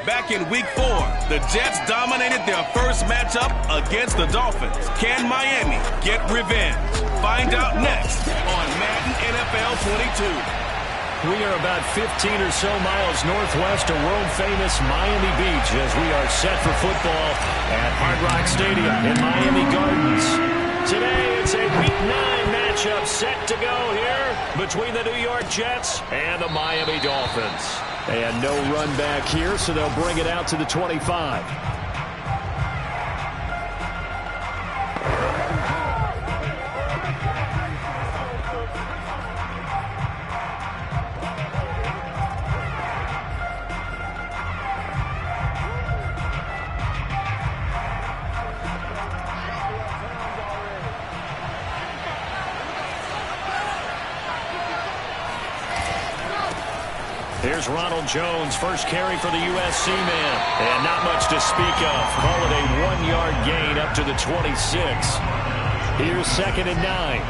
Back in Week 4, the Jets dominated their first matchup against the Dolphins. Can Miami get revenge? Find out next on Madden NFL 22. We are about 15 or so miles northwest of world-famous Miami Beach as we are set for football at Hard Rock Stadium in Miami Gardens. Today, it's a Week 9 matchup set to go here between the New York Jets and the Miami Dolphins. And no run back here, so they'll bring it out to the 25. Here's Ronald Jones, first carry for the USC man. And not much to speak of. Call it a 1-yard gain up to the 26. Here's 2nd and 9.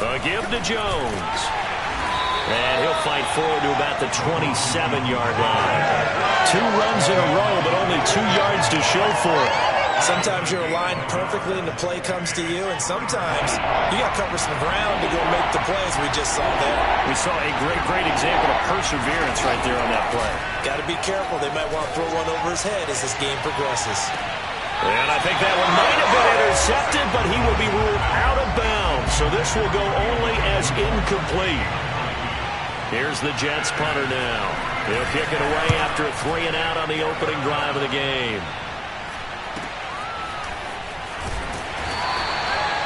A give to Jones. And he'll fight forward to about the 27-yard line. 2 runs in a row, but only 2 yards to show for it. Sometimes you're aligned perfectly and the play comes to you, and sometimes you got to cover some ground to go make the plays we just saw there. We saw a great example of perseverance right there on that play. Got to be careful. They might want to throw one over his head as this game progresses. And I think that one might have been intercepted, but he will be ruled out of bounds. So this will go only as incomplete. Here's the Jets punter now. They'll kick it away after a 3-and-out on the opening drive of the game.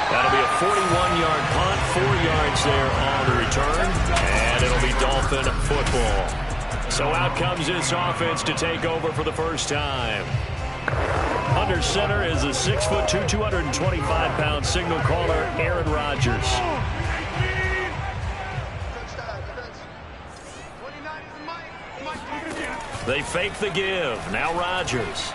That'll be a 41-yard punt, 4 yards there on the return, and it'll be Dolphin football. So out comes this offense to take over for the first time. Under center is a 6'2", 225-pound signal caller, Aaron Rodgers. They fake the give. Now Rodgers.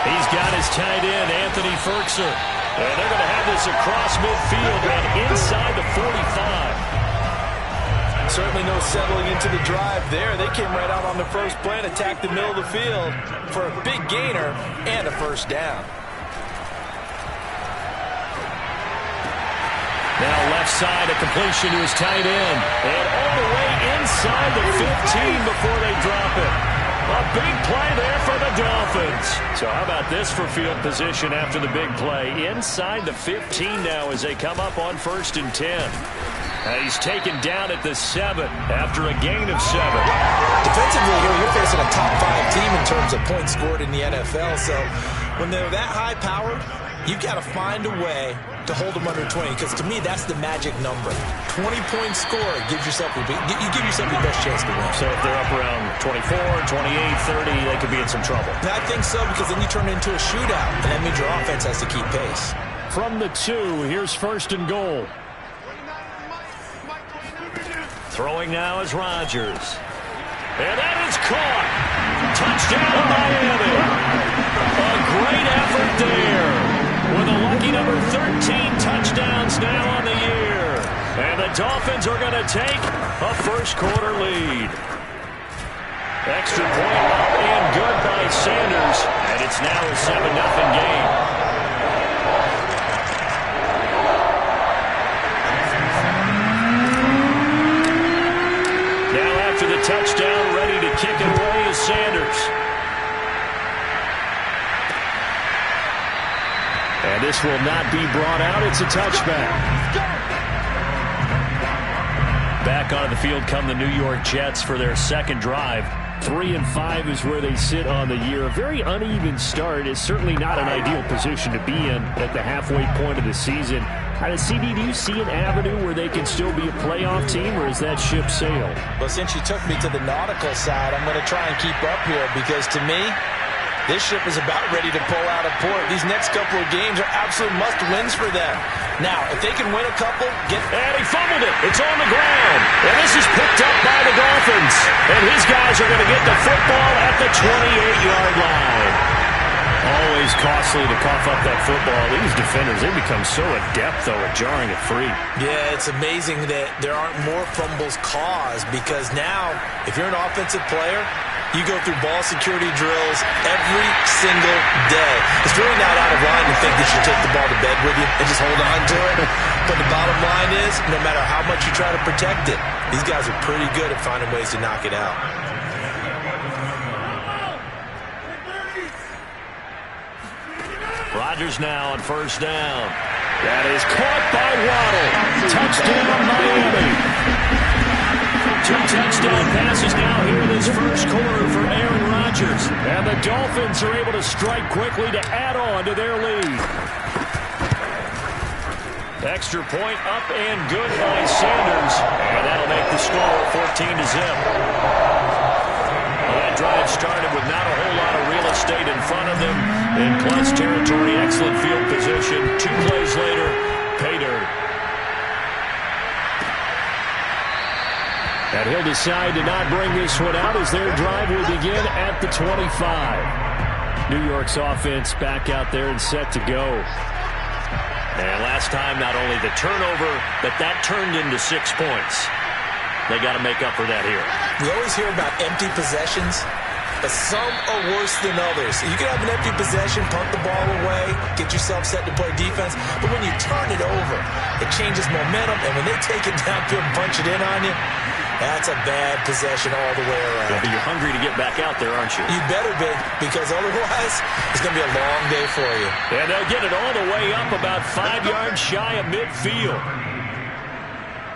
He's got his tight end, Anthony Ferguson. And they're going to have this across midfield and inside the 45. Certainly no settling into the drive there. They came right out on the first play and attacked the middle of the field for a big gainer and a first down. Now left side, a completion to his tight end. And all the way inside the 15 before they drop it. A big play there for the Dolphins. So how about this for field position after the big play? Inside the 15 now as they come up on 1st and 10. He's taken down at the 7 after a gain of 7. Defensively here, you're facing a top 5 team in terms of points scored in the NFL. So when they're that high powered, you've got to find a way to hold them under 20, because to me that's the magic number. 20-point score gives yourself you give yourself your best chance to win. So if they're up around 24, 28, 30, they could be in some trouble. I think so, because then you turn it into a shootout, and that means your offense has to keep pace. From the 2, here's 1st and goal. Throwing now is Rodgers. And that is caught. Touchdown Miami. A great effort there. With a lucky number 13 touchdowns now on the year. And the Dolphins are going to take a first-quarter lead. Extra point up and good by Sanders. And it's now a 7-0 game. Now after the touchdown, ready to kick it away is Sanders. And this will not be brought out. It's a touchback. Back onto the field come the New York Jets for their second drive. 3-5 is where they sit on the year. A very uneven start. It's certainly not an ideal position to be in at the halfway point of the season. CD, do you see an avenue where they can still be a playoff team, or is that ship sailed? Well, since you took me to the nautical side, I'm going to try and keep up here, because to me, this ship is about ready to pull out of port. These next couple of games are absolute must-wins for them. Now, if they can win a couple, And he fumbled it. It's on the ground. And this is picked up by the Dolphins. And his guys are going to get the football at the 28-yard line. A Always costly to cough up that football. These defenders, they become so adept, though, at jarring it free. Yeah, it's amazing that there aren't more fumbles caused because now, if you're an offensive player, you go through ball security drills every single day. It's really not out of line to think that you take the ball to bed with you and just hold on to it. But the bottom line is, no matter how much you try to protect it, these guys are pretty good at finding ways to knock it out. Rodgers now on first down. That is caught by Waddle. Touchdown, Miami. 2 touchdown passes now here in this first quarter for Aaron Rodgers. And the Dolphins are able to strike quickly to add on to their lead. Extra point up and good by Sanders. And that'll make the score 14-0. Well, that drive started with not a whole lot of real estate in front of them. In plus territory, excellent field position. 2 plays later, pay dirt. And he'll decide to not bring this one out as their drive will begin at the 25. New York's offense back out there and set to go. And last time, not only the turnover, but that turned into 6 points. They got to make up for that here. We always hear about empty possessions, but some are worse than others. You can have an empty possession, punt the ball away, get yourself set to play defense, but when you turn it over, it changes momentum, and when they take it downfield and punch it in on you, that's a bad possession all the way around. Yeah, but you're hungry to get back out there, aren't you? You better be, because otherwise, it's going to be a long day for you. And they'll get it all the way up about 5 yards shy of midfield.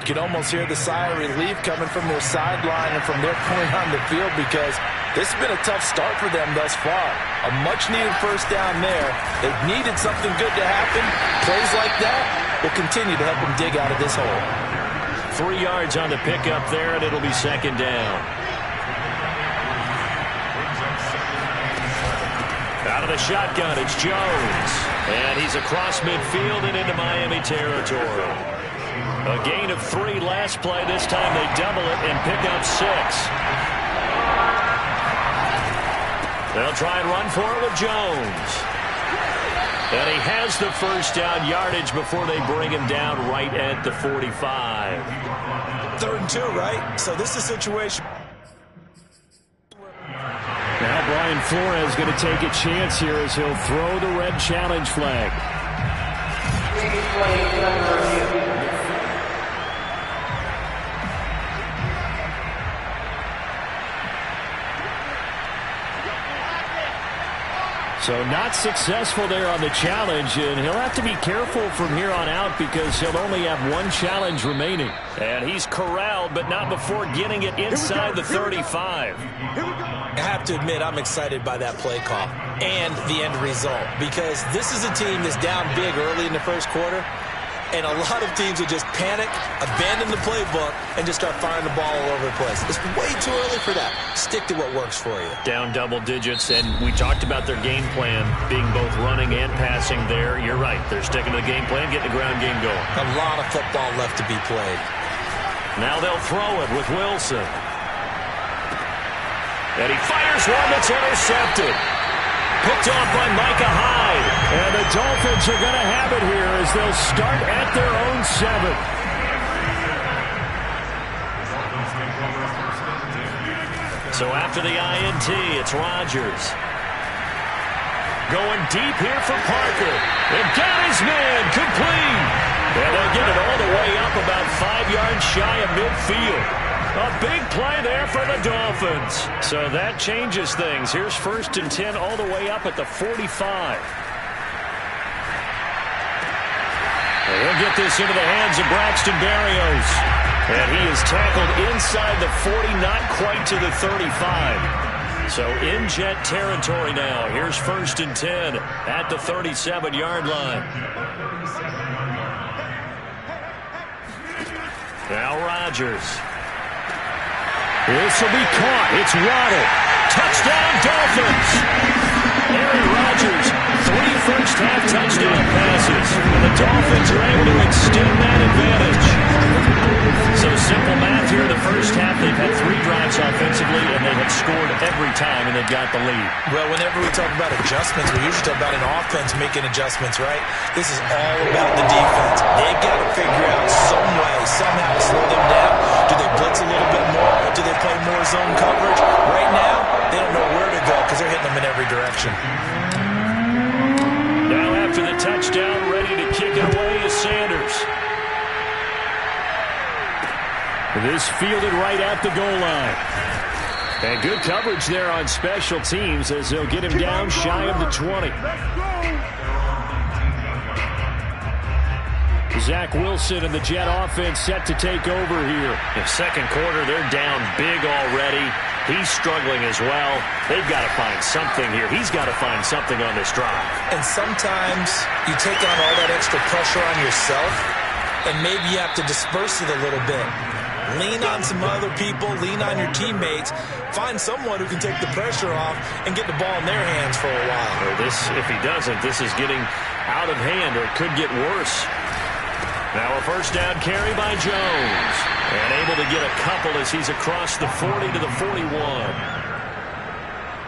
You can almost hear the sigh of relief coming from their sideline and from their point on the field because this has been a tough start for them thus far. A much-needed first down there. They've needed something good to happen. Plays like that will continue to help them dig out of this hole. 3 yards on the pickup there, and it'll be second down. Out of the shotgun, it's Jones. And he's across midfield and into Miami territory. A gain of 3 last play. This time they double it and pick up 6. They'll try and run for it with Jones. And he has the first down yardage before they bring him down right at the 45. 3rd and 2, right? So this is a situation. Now Brian Flores going to take a chance here as he'll throw the red challenge flag. So not successful there on the challenge, and he'll have to be careful from here on out because he'll only have 1 challenge remaining. And he's corralled, but not before getting it inside the 35. I have to admit, I'm excited by that play call and the end result because this is a team that's down big early in the first quarter, and a lot of teams will just panic, abandon the playbook, and just start firing the ball all over the place. It's way too early for that. Stick to what works for you. Down double digits, and we talked about their game plan being both running and passing there. You're right. They're sticking to the game plan, getting the ground game going. A lot of football left to be played. Now they'll throw it with Wilson. And he fires one that's intercepted. Picked off by Micah Hyde. And the Dolphins are going to have it here as they'll start at their own 7. So after the INT, it's Rodgers. Going deep here for Parker. And got his man complete. And they'll get it all the way up about 5 yards shy of midfield. A big play there for the Dolphins. So that changes things. Here's 1st and 10 all the way up at the 45. And he'll get this into the hands of Braxton Berrios. And he is tackled inside the 40, not quite to the 35. So in Jet territory now. Here's 1st and 10 at the 37-yard line. Now Rodgers. This will be caught. It's Waddle. Touchdown, Dolphins. Aaron Rodgers, 3 first-half touchdown passes. And the Dolphins are able to extend that advantage. So simple math here. The first half, they've had 3 drives offensively, and they have scored every time, and they've got the lead. Well, whenever we talk about adjustments, we usually talk about an offense making adjustments, right? This is all about the defense. They've got to figure out some way, somehow to slow them down. Do they blitz a little bit more? Do they play more zone coverage? Right now, they don't know where to go because they're hitting them in every direction. Now after the touchdown, ready to kick it away is Sanders. This fielded right at the goal line. And good coverage there on special teams as they'll get him down shy of the 20. Zach Wilson and the Jet offense set to take over here. In second quarter, they're down big already. He's struggling as well. They've got to find something here. He's got to find something on this drive. And sometimes you take on all that extra pressure on yourself, and maybe you have to disperse it a little bit. Lean on some other people, lean on your teammates, find someone who can take the pressure off and get the ball in their hands for a while. Well, if he doesn't, this is getting out of hand, or it could get worse. Now a first down carry by Jones. And able to get a couple as he's across the 40 to the 41.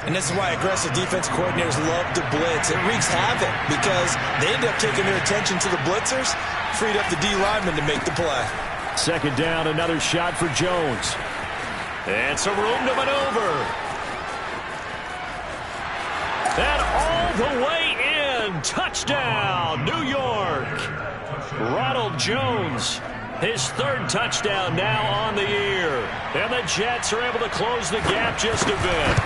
And this is why aggressive defense coordinators love to blitz. It wreaks havoc because they end up taking their attention to the blitzers, freed up the D lineman to make the play. Second down, another shot for Jones. And some room to maneuver. And all the way in. Touchdown, New York. Ronald Jones, his third touchdown now on the year. And the Jets are able to close the gap just a bit.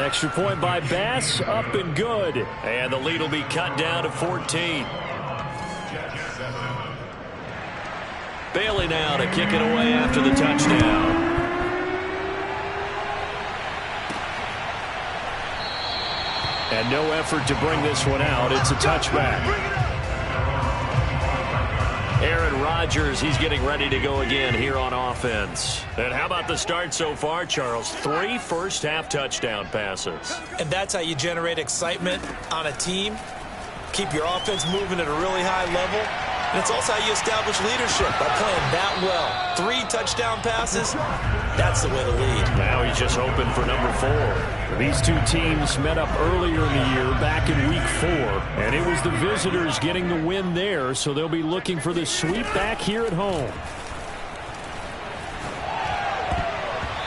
Extra point by Bass, up and good. And the lead will be cut down to 14. Bailey now to kick it away after the touchdown. And no effort to bring this one out. It's a touchback. Aaron Rodgers, he's getting ready to go again here on offense. And how about the start so far, Charles? 3 first-half touchdown passes. And that's how you generate excitement on a team. Keep your offense moving at a really high level. And it's also how you establish leadership, by playing that well. 3 touchdown passes, that's the way to lead. Now he's just hoping for number 4. These two teams met up earlier in the year, back in week 4. And it was the visitors getting the win there, so they'll be looking for the sweep back here at home.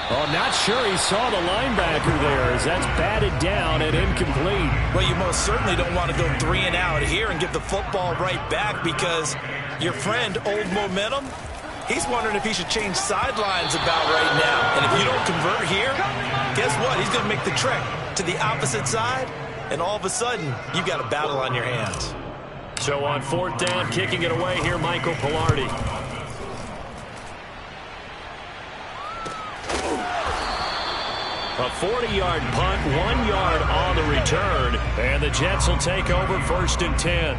Oh, not sure he saw the linebacker there as that's batted down and incomplete. Well, you most certainly don't want to go 3 and out here and give the football right back because your friend, Old Momentum, he's wondering if he should change sidelines about right now. And if you don't convert here, guess what? He's going to make the trek to the opposite side, and all of a sudden, you've got a battle on your hands. So on 4th down, kicking it away here, Michael Pilardi. A 40-yard punt, 1 yard on the return, and the Jets will take over 1st and 10.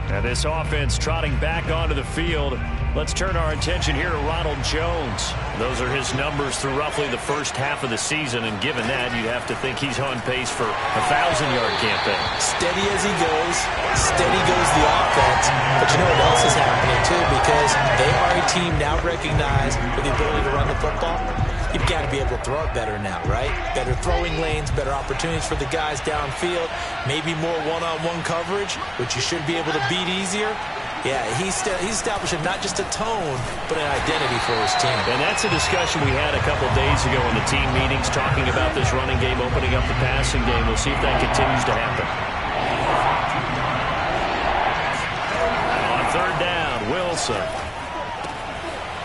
And this offense trotting back onto the field. Let's turn our attention here to Ronald Jones. Those are his numbers through roughly the first half of the season, and given that, you'd have to think he's on pace for a 1,000-yard campaign. Steady as he goes, steady goes the offense. But you know what else is happening, too, because they are a team now recognized with the ability to run the football. You've got to be able to throw it better now, right? Better throwing lanes, better opportunities for the guys downfield, maybe more one-on-one coverage, which you should be able to beat easier. Yeah, he's establishing not just a tone, but an identity for his team. And that's a discussion we had a couple days ago in the team meetings, talking about this running game, opening up the passing game. We'll see if that continues to happen. On 3rd down, Wilson.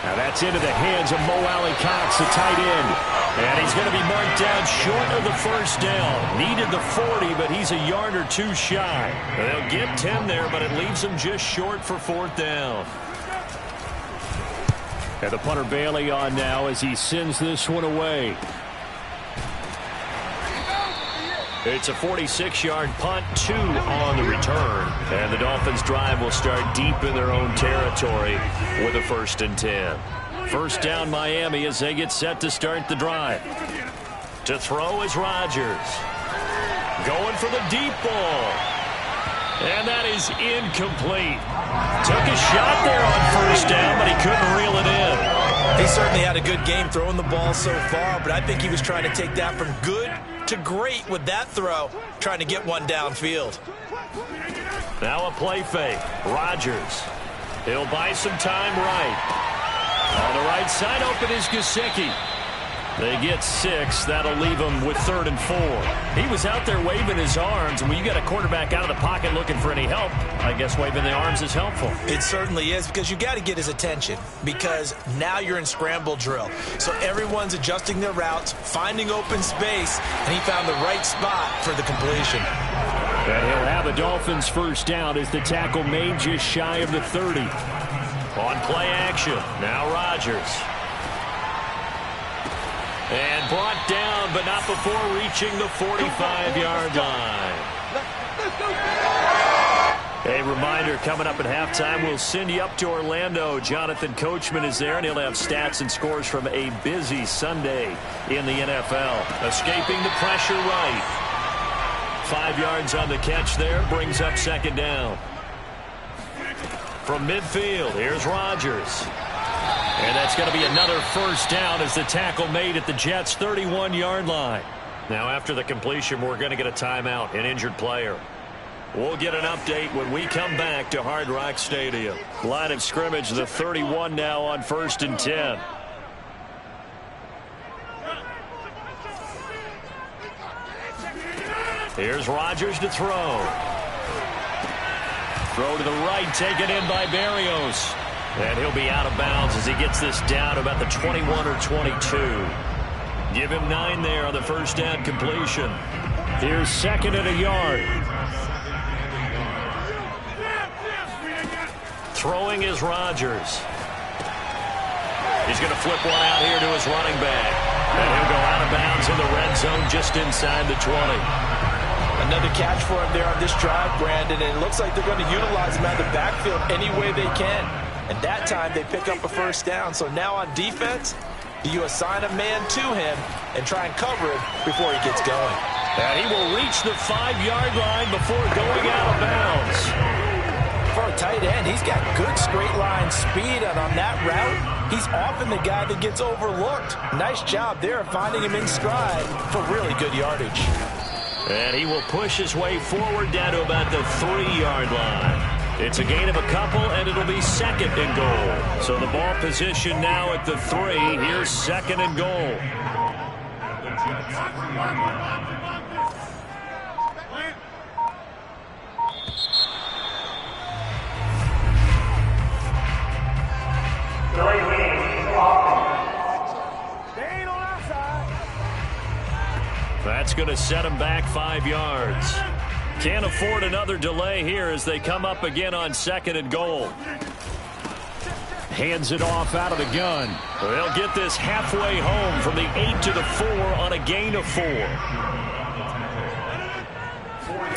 Now that's into the hands of Mo Alley-Cox, the tight end. And he's going to be marked down short of the 1st down. Needed the 40, but he's a yard or 2 shy. They'll get 10 there, but it leaves him just short for 4th down. And the punter Bailey on now as he sends this one away. It's a 46-yard punt, 2 on the return. And the Dolphins drive will start deep in their own territory with a 1st and 10. 1st down Miami as they get set to start the drive. To throw is Rodgers. Going for the deep ball. And that is incomplete. Took a shot there on 1st down, but he couldn't reel it in. He certainly had a good game throwing the ball so far, but I think he was trying to take that from good to great with that throw, trying to get one downfield. Now a play fake. Rodgers. He'll buy some time right. On the right side, open is Gesicki. They get 6. That'll leave him with 3rd and 4. He was out there waving his arms, and when you got a quarterback out of the pocket looking for any help, I guess waving the arms is helpful. It certainly is, because you got to get his attention, because now you're in scramble drill. So everyone's adjusting their routes, finding open space, and he found the right spot for the completion. And he'll have a Dolphins first down as the tackle made just shy of the 30. On play action, now Rodgers. And brought down, but not before reaching the 45-yard line. A reminder, coming up at halftime, we'll send you up to Orlando. Jonathan Coachman is there, and he'll have stats and scores from a busy Sunday in the NFL. Escaping the pressure right. 5 yards on the catch there, brings up 2nd down. From midfield, here's Rodgers. And that's going to be another first down as the tackle made at the Jets' 31-yard line. Now, after the completion, we're going to get a timeout, an injured player. We'll get an update when we come back to Hard Rock Stadium. Line of scrimmage, the 31 now on 1st and 10. Here's Rodgers to throw. Throw to the right, taken in by Berrios. And he'll be out of bounds as he gets this down about the 21 or 22. Give him 9 there on the first down completion. Here's 2nd and a yard. Throwing is Rodgers. He's going to flip one out here to his running back. And he'll go out of bounds in the red zone just inside the 20. Another catch for him there on this drive, Brandon, and it looks like they're going to utilize him out of the backfield any way they can. And that time they pick up a first down. So now on defense, do you assign a man to him and try and cover him before he gets going? And he will reach the 5-yard line before going out of bounds. For a tight end, he's got good straight line speed, and on that route, he's often the guy that gets overlooked. Nice job there of finding him in stride for really good yardage. And he will push his way forward down to about the 3-yard line. It's a gain of a couple, and it'll be 2nd and goal. So the ball position now at the 3. Here's 2nd and goal. That's going to set him back 5 yards. Can't afford another delay here as they come up again on 2nd and goal. Hands it off out of the gun. They'll get this halfway home from the 8 to the 4 on a gain of 4.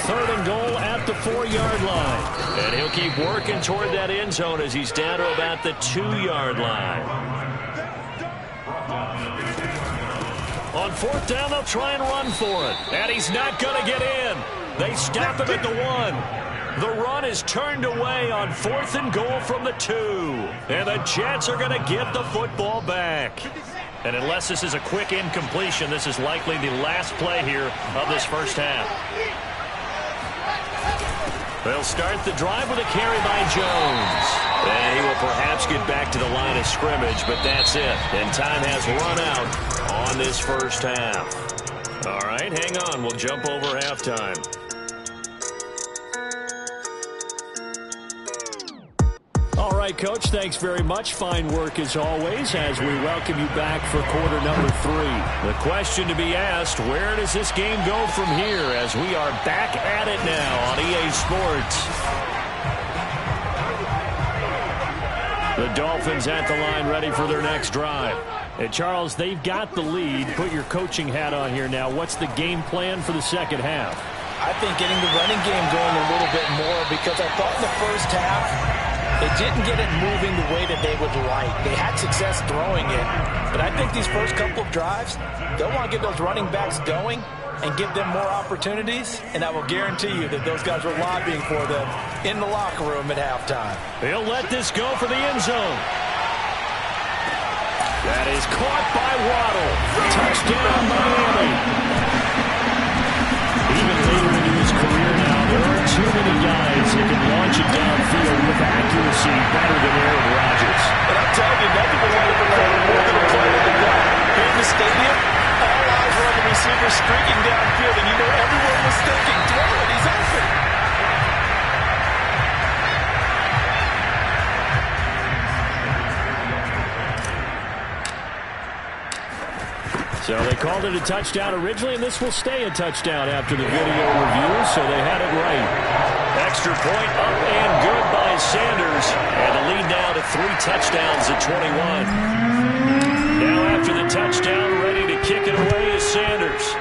3rd and goal at the 4-yard line. And he'll keep working toward that end zone as he's down to about the 2-yard line. On 4th down, they'll try and run for it. And he's not going to get in. They stop him at the 1. The run is turned away on 4th and goal from the 2. And the Jets are going to get the football back. And unless this is a quick incompletion, this is likely the last play here of this first half. They'll start the drive with a carry by Jones. And he will perhaps get back to the line of scrimmage, but that's it. And time has run out on this first half. All right, hang on. We'll jump over halftime. All right, Coach, thanks very much. Fine work as always as we welcome you back for quarter number 3. The question to be asked, where does this game go from here as we are back at it now on EA Sports? The Dolphins at the line ready for their next drive. And Charles, they've got the lead. Put your coaching hat on here now. What's the game plan for the second half? I think getting the running game going a little bit more, because I thought in the first half they didn't get it moving the way that they would like. They had success throwing it, but I think these first couple of drives, they'll want to get those running backs going and give them more opportunities, and I will guarantee you that those guys were lobbying for them in the locker room at halftime. They'll let this go for the end zone. That is caught by Waddle. Touchdown, Miami. Even later into his career now, there aren't too many guys that can launch it downfield with accuracy better than Aaron Rodgers. And I'm telling you, nothing will let him recorded more than a play than that. Here in the stadium, all eyes were on the receiver streaking downfield, and you know everyone was thinking, throw it, he's open. So they called it a touchdown originally, and this will stay a touchdown after the video review, so they had it right. Extra point up and good by Sanders, and the lead now to 3 touchdowns at 21. Now after the touchdown, ready to kick it away is Sanders.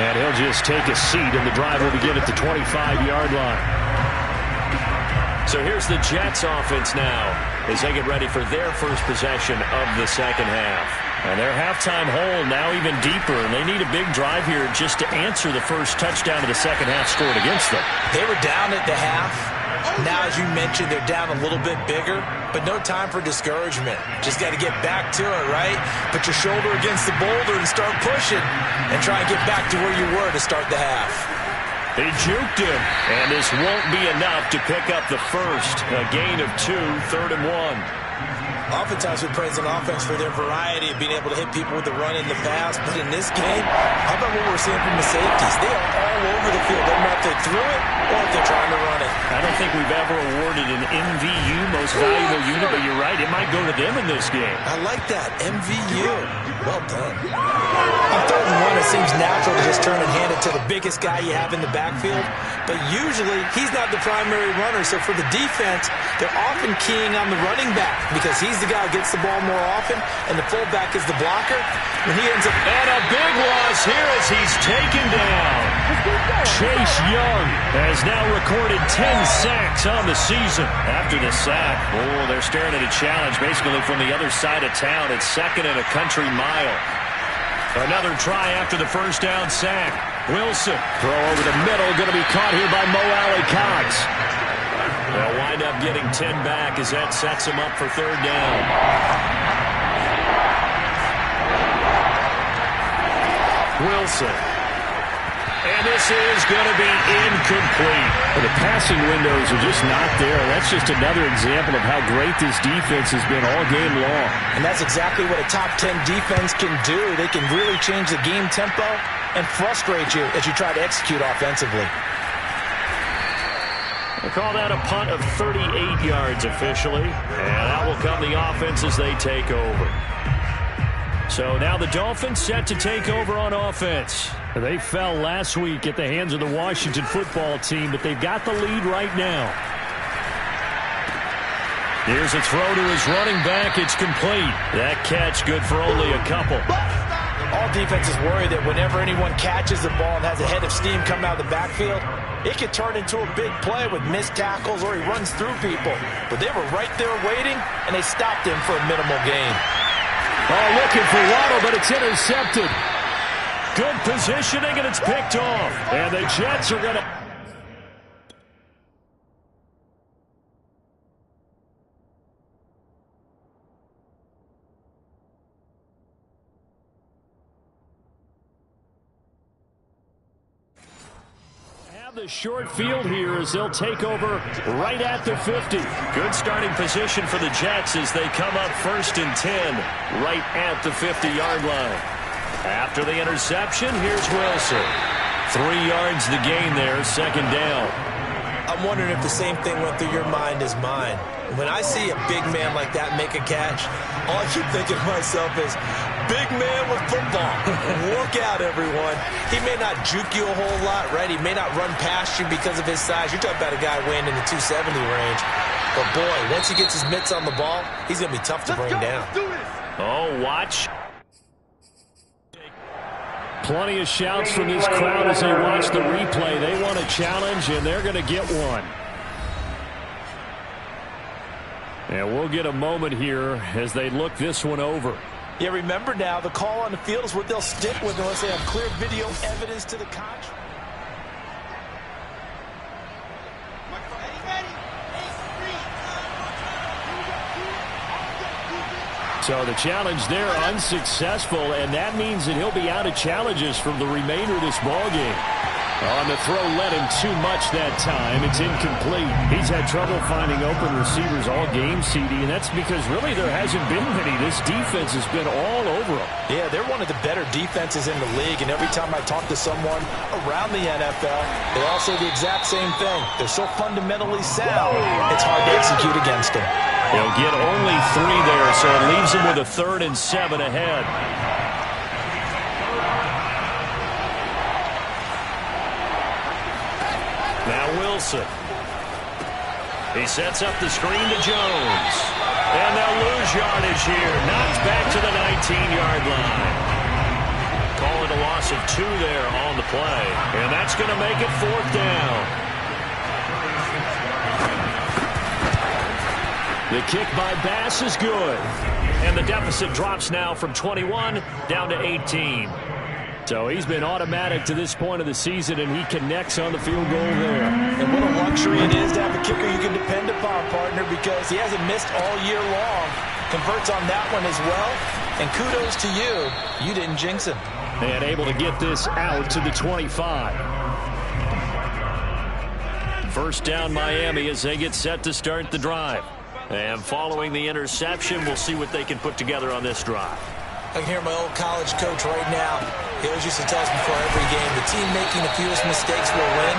And he'll just take a seat, and the drive will begin at the 25-yard line. So here's the Jets offense now as they get ready for their first possession of the second half. And their halftime hole now even deeper, and they need a big drive here just to answer the first touchdown of the second half scored against them. They were down at the half. Now, as you mentioned, they're down a little bit bigger, but no time for discouragement. Just got to get back to it, right? Put your shoulder against the boulder and start pushing and try and get back to where you were to start the half. They juked him, and this won't be enough to pick up the first. A gain of 2, 3rd and 1. Oftentimes we praise an offense for their variety of being able to hit people with the run and the pass, but in this game, how about what we're seeing from the safeties? They are all over the field. Doesn't matter if they threw it or if they're trying to run it. I don't think we've ever awarded an MVU, most valuable unit, but you're right, it might go to them in this game. I like that, MVU. Well done. On 3rd and 1, it seems natural to just turn and hand it to the biggest guy you have in the backfield, but usually he's not the primary runner, so for the defense, they're often keying on the running back because he's the guy who gets the ball more often, and the fullback is the blocker. When he ends up... And a big loss here as he's taken down. Chase Young has now recorded 10 sacks on the season. After the sack, they're staring at a challenge basically from the other side of town. It's 2nd and a country mile. Another try after the first down sack. Wilson, throw over the middle, going to be caught here by Mo Alley-Cox. They'll wind up getting 10 back as that sets him up for 3rd down. Wilson. And this is going to be incomplete. Well, the passing windows are just not there. That's just another example of how great this defense has been all game long. And that's exactly what a top 10 defense can do. They can really change the game tempo and frustrate you as you try to execute offensively. They call that a punt of 38 yards officially. And that will come the offense as they take over. So now the Dolphins set to take over on offense. They fell last week at the hands of the Washington football team, but they've got the lead right now. Here's a throw to his running back. It's complete. That catch good for only a couple. All defenses worry that whenever anyone catches the ball and has a head of steam come out of the backfield, it could turn into a big play with missed tackles or he runs through people. But they were right there waiting, and they stopped him for a minimal gain. Oh, looking for Waddle, but it's intercepted. Good positioning, and it's picked off. And the Jets are going to... have the short field here as they'll take over right at the 50. Good starting position for the Jets as they come up 1st and 10 right at the 50-yard line. After the interception, here's Wilson. 3 yards the gain there, 2nd down. I'm wondering if the same thing went through your mind as mine. When I see a big man like that make a catch, all I keep thinking to myself is, big man with football. Look out, everyone. He may not juke you a whole lot, right? He may not run past you because of his size. You're talking about a guy weighing in the 270 range. But, boy, once he gets his mitts on the ball, he's going to be tough to bring down. Oh, watch. Plenty of shouts from this crowd as they watch the replay. They want a challenge, and they're going to get one. And we'll get a moment here as they look this one over. Yeah, remember now, the call on the field is what they'll stick with unless they have clear video evidence to the contrary. So the challenge there unsuccessful, and that means that he'll be out of challenges for the remainder of this ballgame. On the throw led him too much that time. It's incomplete. He's had trouble finding open receivers all game, CD, and that's because really there hasn't been many. This defense has been all over them. Yeah, they're one of the better defenses in the league, and every time I talk to someone around the NFL, they all say the exact same thing. They're so fundamentally sound, it's hard to execute against them. He'll get only 3 there, so it leaves him with a 3rd and 7 ahead. Now Wilson. He sets up the screen to Jones. And they'll lose yardage here. Knocked back to the 19-yard line. Call it a loss of 2 there on the play. And that's going to make it 4th down. The kick by Bass is good. And the deficit drops now from 21 down to 18. So he's been automatic to this point of the season, and he connects on the field goal there. And what a luxury it is to have a kicker you can depend upon, partner, because he hasn't missed all year long. Converts on that one as well. And kudos to you. You didn't jinx him. And able to get this out to the 25. First down Miami as they get set to start the drive. And following the interception, we'll see what they can put together on this drive. I can hear my old college coach right now. He always used to tell us before every game, the team making the fewest mistakes will win.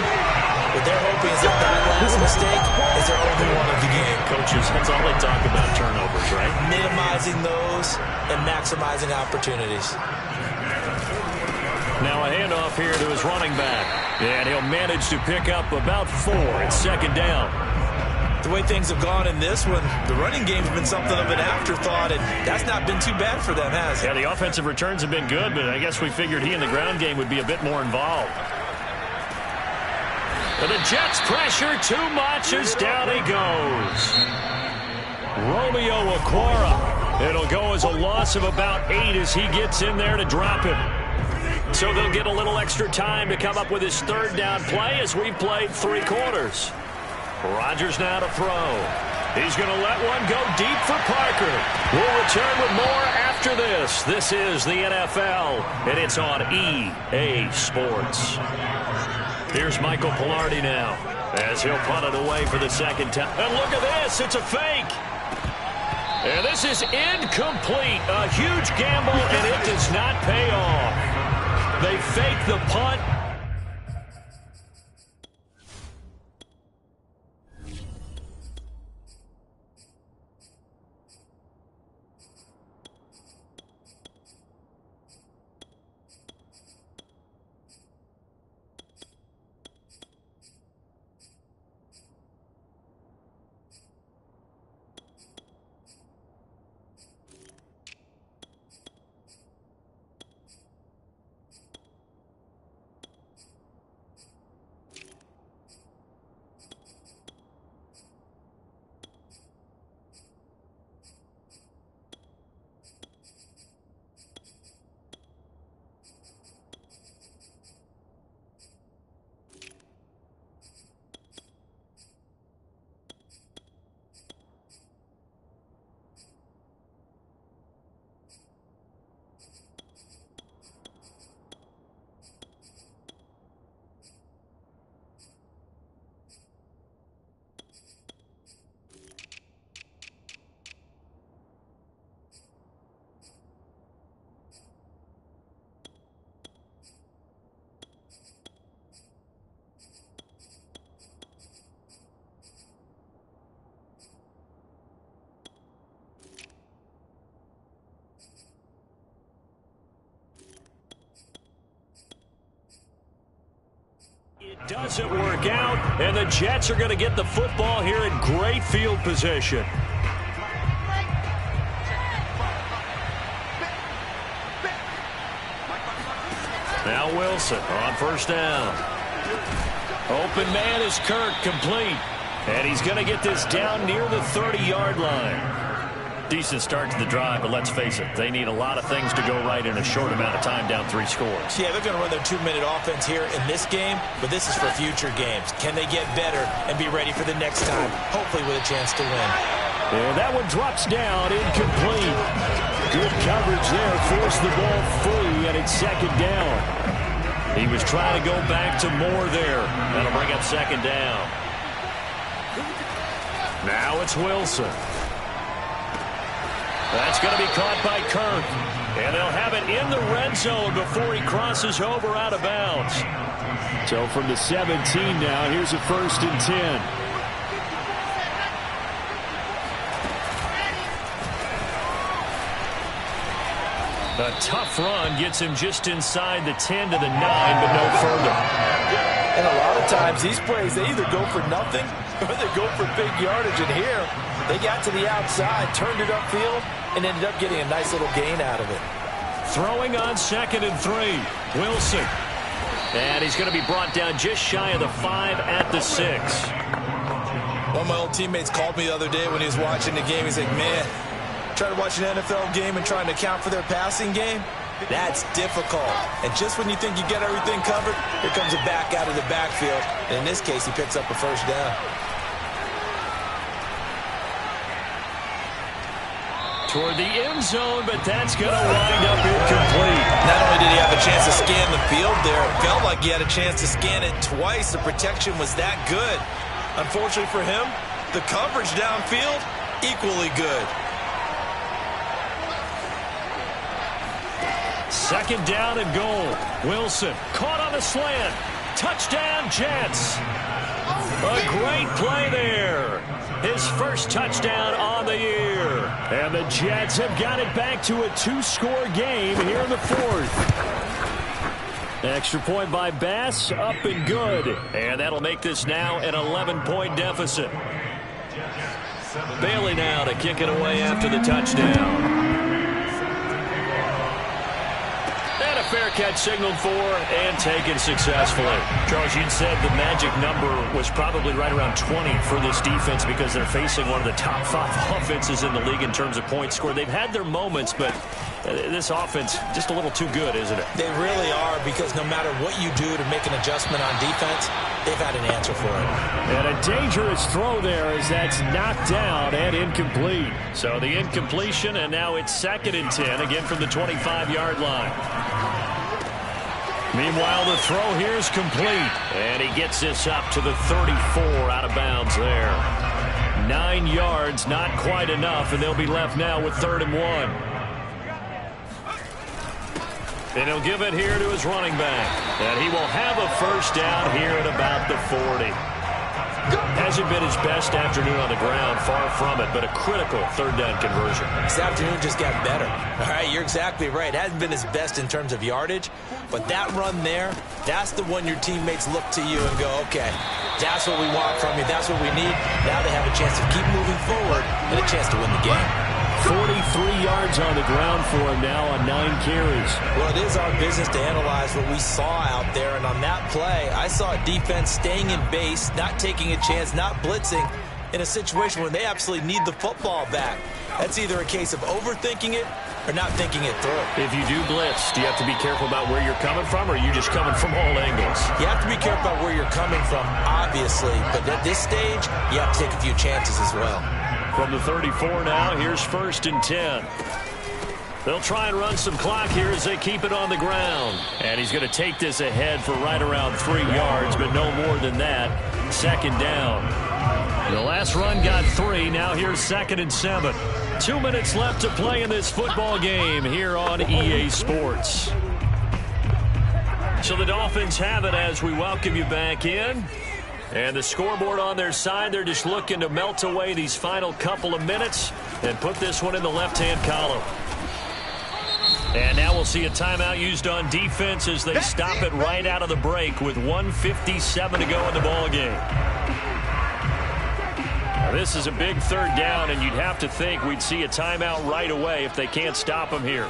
What they're hoping is that last mistake is their only one of the game. Coaches, that's all they talk about, turnovers, right? Minimizing those and maximizing opportunities. Now a handoff here to his running back. And he'll manage to pick up about 4. It's 2nd down. The way things have gone in this one, the running game's been something of an afterthought, and that's not been too bad for them, has it? Yeah, the offensive returns have been good, but I guess we figured he in the ground game would be a bit more involved. But the Jets pressure too much as down he goes. Romeo Okwara. It'll go as a loss of about 8 as he gets in there to drop him. So they'll get a little extra time to come up with his 3rd down play as we've played 3 quarters. Rodgers now to throw. He's going to let one go deep for Parker. We'll return with more after this. This is the NFL, and it's on EA Sports. Here's Michael Pilardi now as he'll punt it away for the 2nd time. And look at this. It's a fake. And this is incomplete. A huge gamble, and it does not pay off. They fake the punt. Doesn't work out, and the Jets are going to get the football here in great field position. Now Wilson on 1st down. Open man is Kirk, complete. And he's going to get this down near the 30-yard line. Decent start to the drive, but let's face it, they need a lot of things to go right in a short amount of time, down 3 scores. Yeah, they're going to run their 2-minute offense here in this game, but this is for future games. Can they get better and be ready for the next time, hopefully with a chance to win? And that one drops down, incomplete. Good coverage there, forced the ball free, and it's second down. He was trying to go back to Moore there. That'll bring up second down. Now it's Wilson. That's going to be caught by Kirk. And they'll have it in the red zone before he crosses over out of bounds. So from the 17 now, here's a 1st and 10. A tough run gets him just inside the 10 to the 9, but no further. And a lot of times, these plays, they either go for nothing or they go for big yardage. And here, they got to the outside, turned it upfield, and ended up getting a nice little gain out of it. Throwing on 2nd and 3, Wilson. And he's going to be brought down just shy of the 5 at the 6. One of my old teammates called me the other day when he was watching the game. He's like, man, trying to watch an NFL game and trying to account for their passing game, that's difficult. And just when you think you get everything covered, here comes a back out of the backfield. And in this case, he picks up a 1st down. Toward the end zone, but that's going to wind up incomplete. Not only did he have a chance to scan the field there, it felt like he had a chance to scan it twice. The protection was that good. Unfortunately for him, the coverage downfield, equally good. 2nd down and goal. Wilson caught on the slant. Touchdown, Jets. A great play there. His first touchdown on the year. And the Jets have got it back to a 2-score game here in the 4th. Extra point by Bass, up and good. And that'll make this now an 11-point deficit. Bailey now to kick it away after the touchdown. Fair catch signaled for and taken successfully. Charles, you'd said the magic number was probably right around 20 for this defense because they're facing one of the top 5 offenses in the league in terms of points scored. They've had their moments, but this offense just a little too good, isn't it? They really are, because no matter what you do to make an adjustment on defense, they've had an answer for it. And a dangerous throw there as that's knocked down and incomplete. So the incompletion, and now it's 2nd and 10, again from the 25-yard line. Meanwhile, the throw here is complete. And he gets this up to the 34 out of bounds there. 9 yards, not quite enough, and they'll be left now with 3rd and 1. And he'll give it here to his running back. And he will have a 1st down here at about the 40. Hasn't been his best afternoon on the ground, far from it, but a critical 3rd down conversion. This afternoon just got better. All right, you're exactly right. Hasn't been his best in terms of yardage, but that run there, that's the one your teammates look to you and go, okay, that's what we want from you. That's what we need. Now they have a chance to keep moving forward and a chance to win the game. 43 yards on the ground for him now on 9 carries. Well, it is our business to analyze what we saw out there, and on that play, I saw a defense staying in base, not taking a chance, not blitzing in a situation where they absolutely need the football back. That's either a case of overthinking it or not thinking it through. If you do blitz, do you have to be careful about where you're coming from, or are you just coming from all angles? You have to be careful about where you're coming from, obviously, but at this stage, you have to take a few chances as well. From the 34 now, here's 1st and 10. They'll try and run some clock here as they keep it on the ground. And he's going to take this ahead for right around 3 yards, but no more than that. 2nd down. The last run got 3. Now here's 2nd and 7. 2 minutes left to play in this football game here on EA Sports. So the Dolphins have it as we welcome you back in. And the scoreboard on their side, they're just looking to melt away these final couple of minutes and put this one in the left-hand column. And now we'll see a timeout used on defense as they stop it right out of the break with 1:57 to go in the ballgame. Now this is a big 3rd down, and you'd have to think we'd see a timeout right away if they can't stop him here.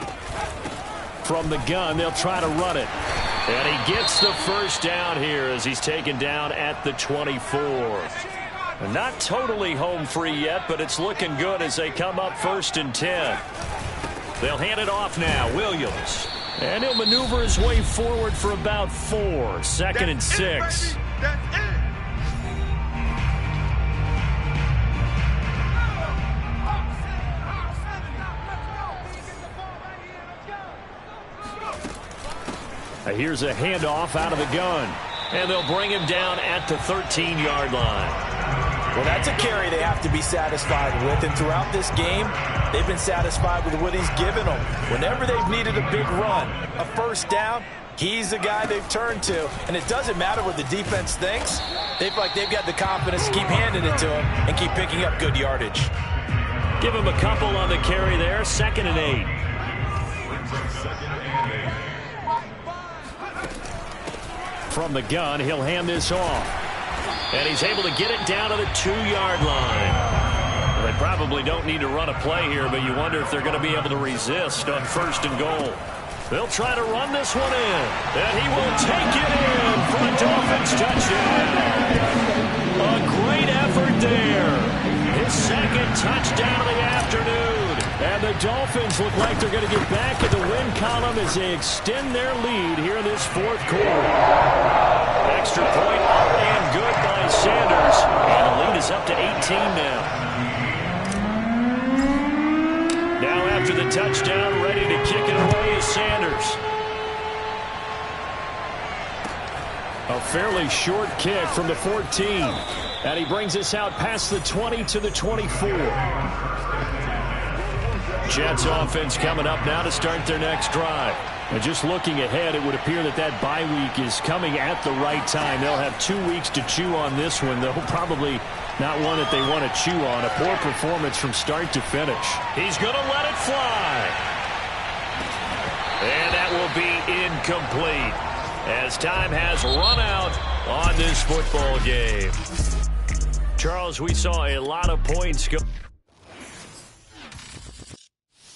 From the gun, they'll try to run it. And he gets the 1st down here as he's taken down at the 24. Not totally home free yet, but it's looking good as they come up 1st and 10. They'll hand it off now. Williams. And he'll maneuver his way forward for about 4. 2nd and 6. Here's a handoff out of the gun. And they'll bring him down at the 13-yard line. Well, that's a carry they have to be satisfied with. And throughout this game, they've been satisfied with what he's given them. Whenever they've needed a big run, a first down, he's the guy they've turned to. And it doesn't matter what the defense thinks. They feel like they've got the confidence to keep handing it to him and keep picking up good yardage. Give him a couple on the carry there. 2nd and 8. From the gun, he'll hand this off. And he's able to get it down to the 2-yard line. Well, they probably don't need to run a play here, but you wonder if they're going to be able to resist on 1st and goal. They'll try to run this one in. And he will take it in for a Dolphins touchdown. A great effort there. His 2nd touchdown of the afternoon. And the Dolphins look like they're going to get back in the win column as they extend their lead here in this 4th quarter. Extra point up and good by Sanders. And the lead is up to 18 now. Now after the touchdown, ready to kick it away is Sanders. A fairly short kick from the 14. And he brings us out past the 20 to the 24. Jets offense coming up now to start their next drive. And just looking ahead, it would appear that that bye week is coming at the right time. They'll have 2 weeks to chew on this one, though probably not one that they want to chew on. A poor performance from start to finish. He's going to let it fly. And that will be incomplete as time has run out on this football game. Charles, we saw a lot of points go.